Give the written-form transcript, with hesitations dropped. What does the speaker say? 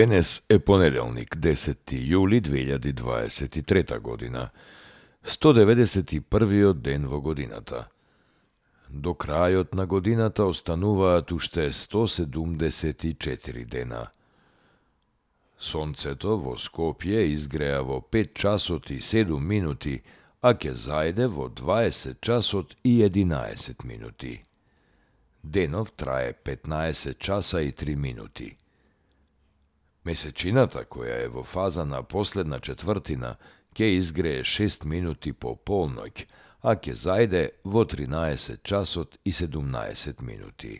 Денес е понеделник, 10. јули 2023 година, 191 ден во годината. До крајот на годината остануваат уште 174 дена. Сонцето во Скопје изгреа во 5 часот и 7 минути, а ќе зајде во 20 часот и 11 минути. Денов трае 15 часа и 3 минути. Месечината, која е во фаза на последна четвртина, ќе изгрее 6 минути по полноќ, а ќе зајде во 13 часот и 17 минути.